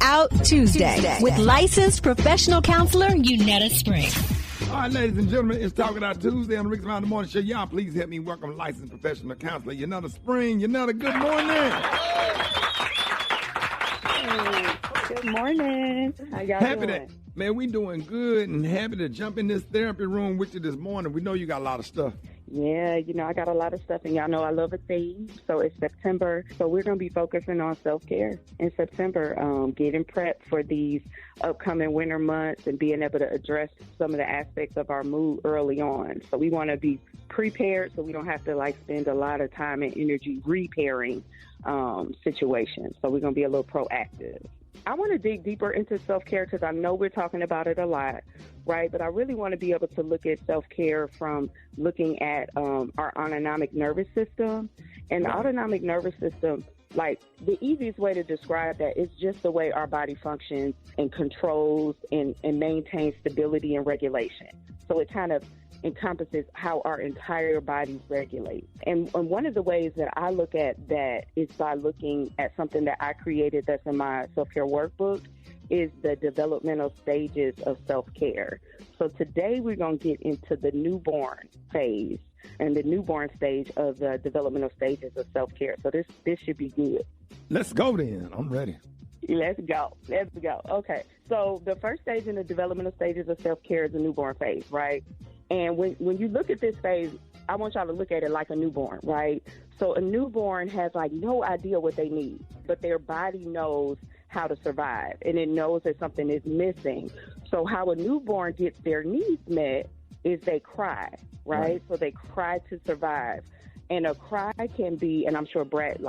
Out Tuesday with licensed professional counselor Unetta Spring. All right, ladies and gentlemen, it's Talking Out Tuesday on the Rickey Around the Morning Show. Y'all, please help me welcome licensed professional counselor Unetta Spring. Unetta, good morning. Good morning. How y'all doing? Man, we doing good and happy to jump in this therapy room with you this morning. We know you got a lot of stuff. Yeah, I got a lot of stuff, and y'all know I love a theme. So it's September, so we're going to be focusing on self-care in September, getting prepped for these upcoming winter months and being able to address some of the aspects of our mood early on. So we want to be prepared so we don't have to spend a lot of time and energy repairing situations. So we're going to be a little proactive. I want to dig deeper into self-care because I know we're talking about it a lot, right? But I really want to be able to look at self-care from looking at our autonomic nervous system. And the autonomic nervous system, the easiest way to describe that is just the way our body functions and controls and maintains stability and regulation. So it kind of encompasses how our entire body regulates. And one of the ways that I look at that is by looking at something that I created that's in my self-care workbook is the developmental stages of self-care. So today we're going to get into the newborn phase and the newborn stage of the developmental stages of self-care. So this should be good. Let's go then. I'm ready. Let's go. Okay. So the first stage in the developmental stages of self-care is the newborn phase, right? And when you look at this phase, I want y'all to look at it like a newborn, right? So a newborn has no idea what they need, but their body knows how to survive, and it knows that something is missing. So how a newborn gets their needs met is they cry, right? So they cry to survive. And a cry can be, and I'm sure Brett,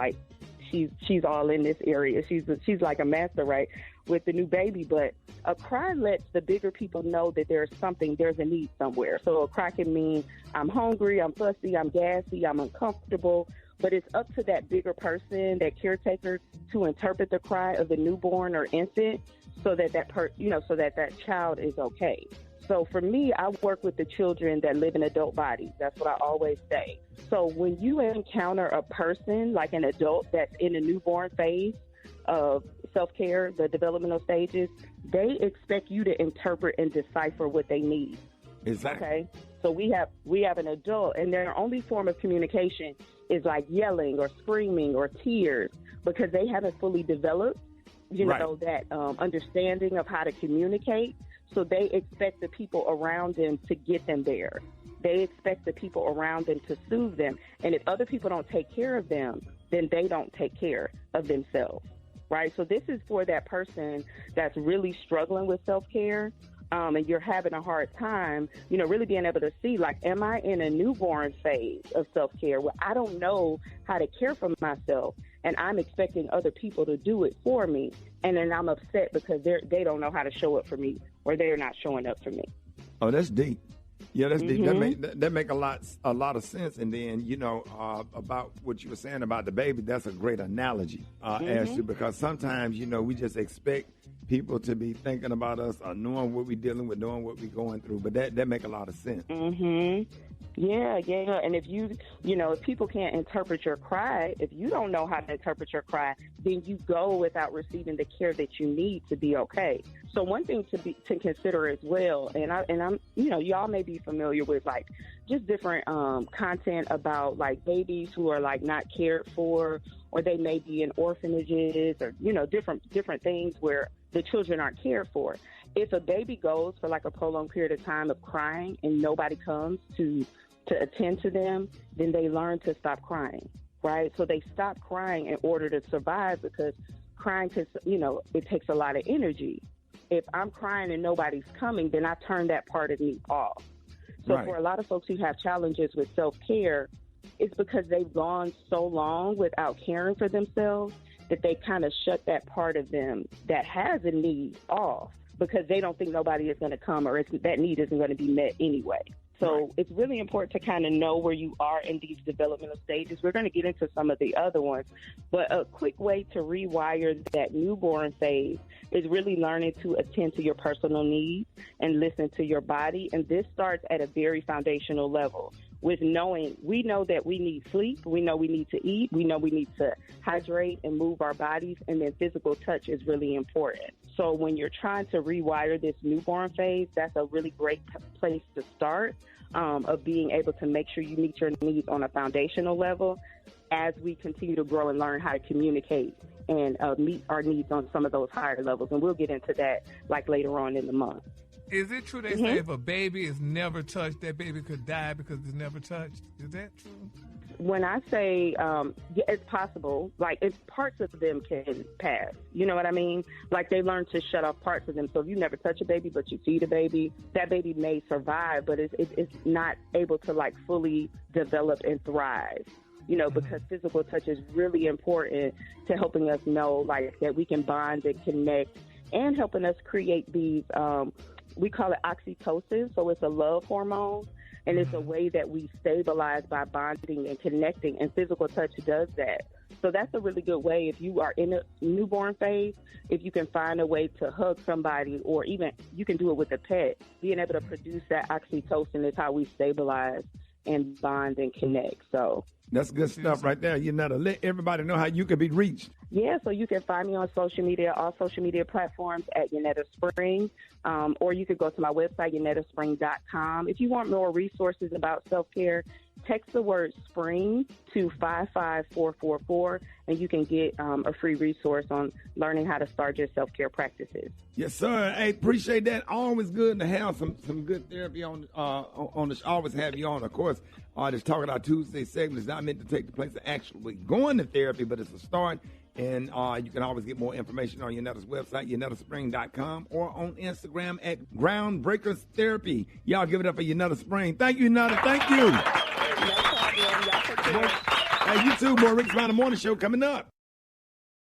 she's all in this area. She's like a master, right, with the new baby. But a cry lets the bigger people know that there's a need somewhere. So a cry can mean I'm hungry, I'm fussy, I'm gassy, I'm uncomfortable. But it's up to that bigger person, that caretaker, to interpret the cry of the newborn or infant so that that child is okay. So for me, I work with the children that live in adult bodies. That's what I always say. So when you encounter a person, like an adult that's in a newborn phase of self-care, the developmental stages, they expect you to interpret and decipher what they need. Exactly. Okay? So we have an adult, and their only form of communication is like yelling or screaming or tears because they haven't fully developed, that understanding of how to communicate. So they expect the people around them to get them there. They expect the people around them to soothe them. And if other people don't take care of them, then they don't take care of themselves, right? So this is for that person that's really struggling with self-care, and you're having a hard time, really being able to see, am I in a newborn phase of self-care where I don't know how to care for myself and I'm expecting other people to do it for me, and then I'm upset because they don't know how to show up for me or they're not showing up for me. Oh, that's deep. Yeah, that's deep. That make a lot of sense. And then, about what you were saying about the baby, that's a great analogy, Ashley, because sometimes, we just expect people to be thinking about us or knowing what we're dealing with, knowing what we're going through. But that make a lot of sense. Yeah. And if if people can't interpret your cry, if you don't know how to interpret your cry, then you go without receiving the care that you need to be okay. So one thing to consider as well, and I'm y'all may be familiar with just different content about babies who are not cared for, or they may be in orphanages, or different things where the children aren't cared for. If a baby goes for a prolonged period of time of crying and nobody comes to attend to them, then they learn to stop crying, right? So they stop crying in order to survive, because crying it takes a lot of energy. If I'm crying and nobody's coming, then I turn that part of me off. So for a lot of folks who have challenges with self-care, it's because they've gone so long without caring for themselves that they kind of shut that part of them that has a need off, because they don't think nobody is going to come, or that need isn't going to be met anyway. So it's really important to kind of know where you are in these developmental stages. We're going to get into some of the other ones, but a quick way to rewire that newborn phase is really learning to attend to your personal needs and listen to your body. And this starts at a very foundational level with knowing, we know that we need sleep, we know we need to eat, we know we need to hydrate and move our bodies, and then physical touch is really important. So when you're trying to rewire this newborn phase, that's a really great place to start, of being able to make sure you meet your needs on a foundational level as we continue to grow and learn how to communicate and meet our needs on some of those higher levels. And we'll get into that like later on in the month. Is it true they say if a baby is never touched, that baby could die because it's never touched? Is that true? When I say, yeah, it's possible, like it's parts of them can pass. You know what I mean? Like they learn to shut off parts of them. So if you never touch a baby, but you feed a baby, that baby may survive, but it's not able to like fully develop and thrive. You know, because physical touch is really important to helping us know like that we can bond and connect, and helping us create these, we call it oxytocin. So it's a love hormone. And it's a way that we stabilize by bonding and connecting, and physical touch does that. So that's a really good way if you are in a newborn phase, if you can find a way to hug somebody, or even you can do it with a pet. Being able to produce that oxytocin is how we stabilize and bond and connect. So that's good stuff right there. You know, to let everybody know how you can be reached. Yeah, so you can find me on social media, all social media platforms at Yanetta Spring, or you could go to my website, YanettaSpring.com. If you want more resources about self-care, text the word SPRING to 55444, and you can get a free resource on learning how to start your self-care practices. Yes, sir. Hey, appreciate that. Always good to have some good therapy on the show. Always have you on. Of course, this Talking Our Tuesday segment is not meant to take the place of actually going to therapy, but it's a start. And you can always get more information on Yanetta's website, YanettaSpring.com, or on Instagram at Groundbreakers Therapy. Y'all give it up for Yanetta Spring. Thank you, Yanetta. Thank you. No problem. Y'all take care. Hey, you too, more Rick's Around the Morning Show coming up.